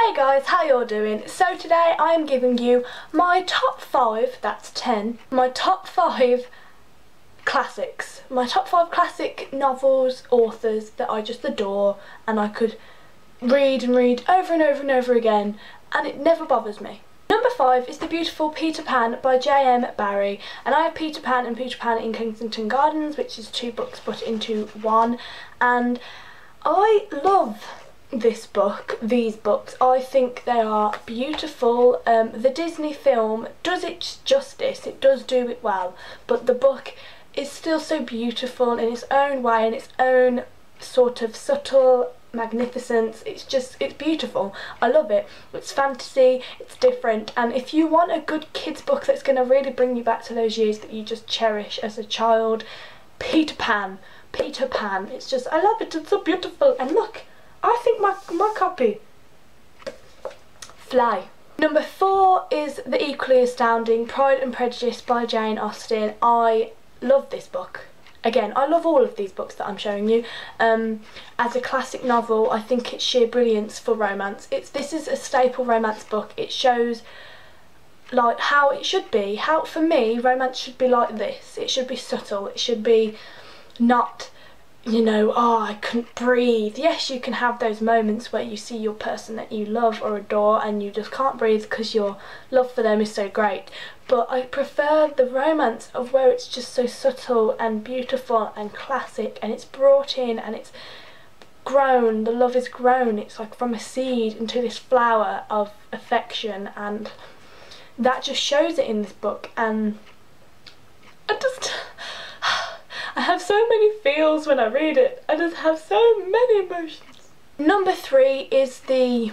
Hey guys, how y'all doing? So today I am giving you my top 5, that's 10, my top 5 classics. My top 5 classic novels, authors that I just adore and I could read and read over and over and over again and it never bothers me. Number 5 is The Beautiful Peter Pan by J.M. Barrie, and I have Peter Pan and Peter Pan in Kensington Gardens, which is 2 books put into one, and I love these books. I think they are beautiful. The Disney film does it justice, it does do it well, but the book is still so beautiful in its own way, in its own sort of subtle magnificence. It's beautiful. I love it. It's fantasy, it's different, and if you want a good kids book that's going to really bring you back to those years that you just cherish as a child, Peter Pan. It's just, I love it, it's so beautiful. And look, I think my copy fly. Number 4 is the equally astounding Pride and Prejudice by Jane Austen. I love this book. Again, I love all of these books that I'm showing you. As a classic novel, I think it's sheer brilliance for romance. This is a staple romance book. It shows like how it should be. How, for me, romance should be like this. It should be subtle. It should be not, you know, oh, I couldn't breathe. Yes, you can have those moments where you see your person that you love or adore and you just can't breathe because your love for them is so great. But I prefer the romance of where it's just so subtle and beautiful and classic, and it's brought in and it's grown, the love is grown. It's like from a seed into this flower of affection, and that just shows it in this book. And I have so many feels when I read it. I just have so many emotions. Number 3 is the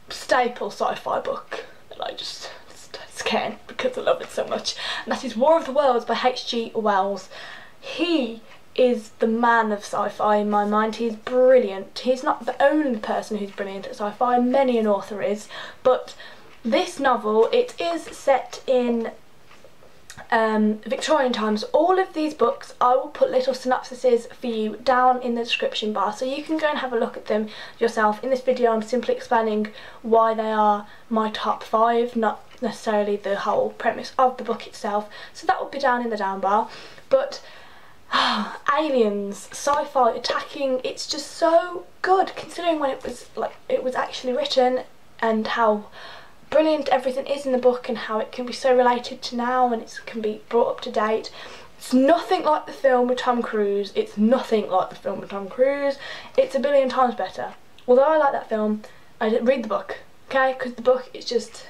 staple sci-fi book that I just can't, because I love it so much, and that is War of the Worlds by H.G. Wells. He is the man of sci-fi in my mind. He's brilliant. He's not the only person who's brilliant at sci-fi, many an author is, but this novel, it is set in Victorian times. All of these books, I will put little synopsises for you down in the description bar so you can go and have a look at them yourself. In this video I'm simply explaining why they are my top 5, not necessarily the whole premise of the book itself, so that will be down in the down bar. But aliens, sci-fi, attacking, it's just so good considering when it was actually written, and how brilliant everything is in the book and how it can be so related to now and it can be brought up to date. It's nothing like the film with Tom Cruise. It's nothing like the film with Tom Cruise. It's a billion times better. Although I like that film, I didn't read the book, okay? Because the book is just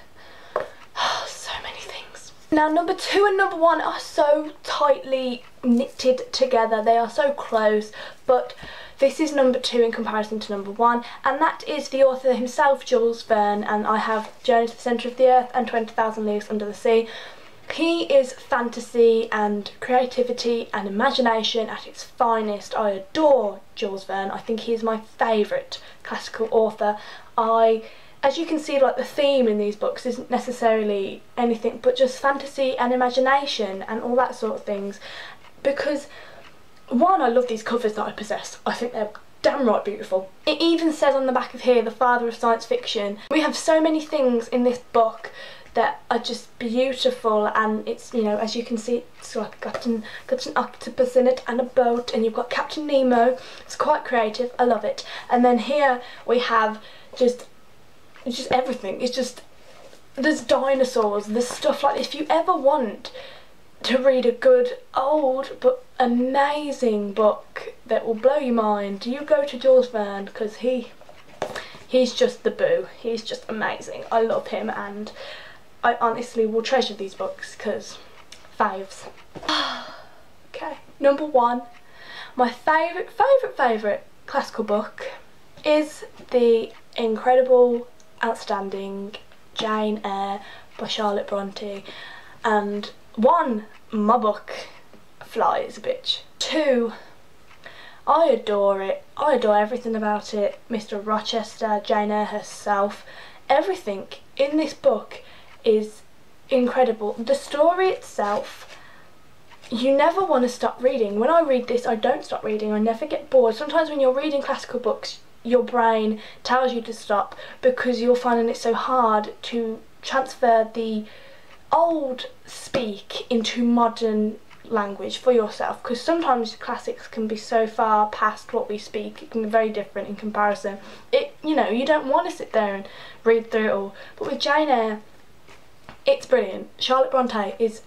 so many things. Now number 2 and number 1 are so tightly knitted together. They are so close, but this is number 2 in comparison to number 1, and that is the author himself, Jules Verne, and I have Journey to the Centre of the Earth and 20,000 Leagues Under the Sea. He is fantasy and creativity and imagination at its finest. I adore Jules Verne. I think he is my favourite classical author. As you can see, like, the theme in these books isn't necessarily anything but just fantasy and imagination and all that sort of things, because one, I love these covers that I possess. I think they're damn right beautiful. It even says on the back of here, the father of science fiction. We have so many things in this book that are just beautiful, and it's, you know, as you can see, it's like got an octopus in it and a boat, and you've got Captain Nemo. It's quite creative, I love it. And then here we have just everything. It's just, there's dinosaurs, there's stuff like this. If you ever want to read a good, old but amazing book that will blow your mind, you go to Jules Verne, because he's just the boo. He's just amazing. I love him, and I honestly will treasure these books because faves. Okay, number 1, my favourite classical book is the incredible, outstanding Jane Eyre by Charlotte Bronte. And 1, my book flies a bitch. 2, I adore it. I adore everything about it. Mr. Rochester, Jane Eyre herself, everything in this book is incredible. The story itself, you never want to stop reading. When I read this, I don't stop reading. I never get bored. Sometimes when you're reading classical books, your brain tells you to stop because you're finding it so hard to transfer the old speak into modern language for yourself, because sometimes classics can be so far past what we speak. It can be very different in comparison. You know, you don't want to sit there and read through it all. But with Jane Eyre, it's brilliant. Charlotte Bronte is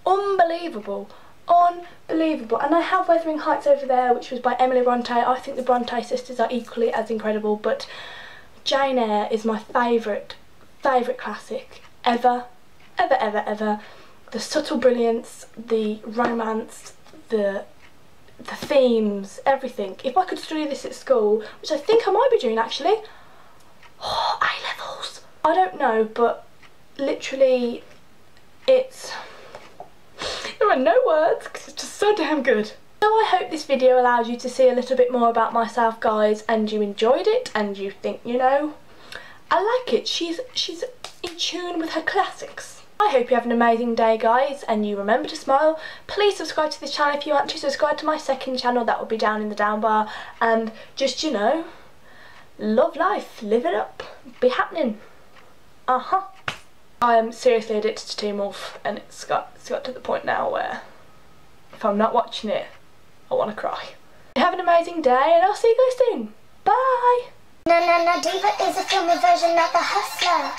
unbelievable. Unbelievable. And I have Wuthering Heights over there, which was by Emily Bronte. I think the Bronte sisters are equally as incredible, but Jane Eyre is my favourite classic ever. The subtle brilliance, the romance, the themes, everything. If I could study this at school, which I think I might be doing actually, A-levels, I don't know, but literally there are no words because it's just so damn good. So I hope this video allows you to see a little bit more about myself, guys, and you enjoyed it and you think, you know, I like it. She's in tune with her classics. I hope you have an amazing day, guys, and you remember to smile. Please subscribe to this channel if you want to. Subscribe to my second channel, that will be down in the down bar. And just, you know, love life, live it up, be happening. I am seriously addicted to Teen Wolf, and it's got to the point now where if I'm not watching it, I want to cry. Have an amazing day, and I'll see you guys soon. Bye! Na Diva is a filmy version of the hustler,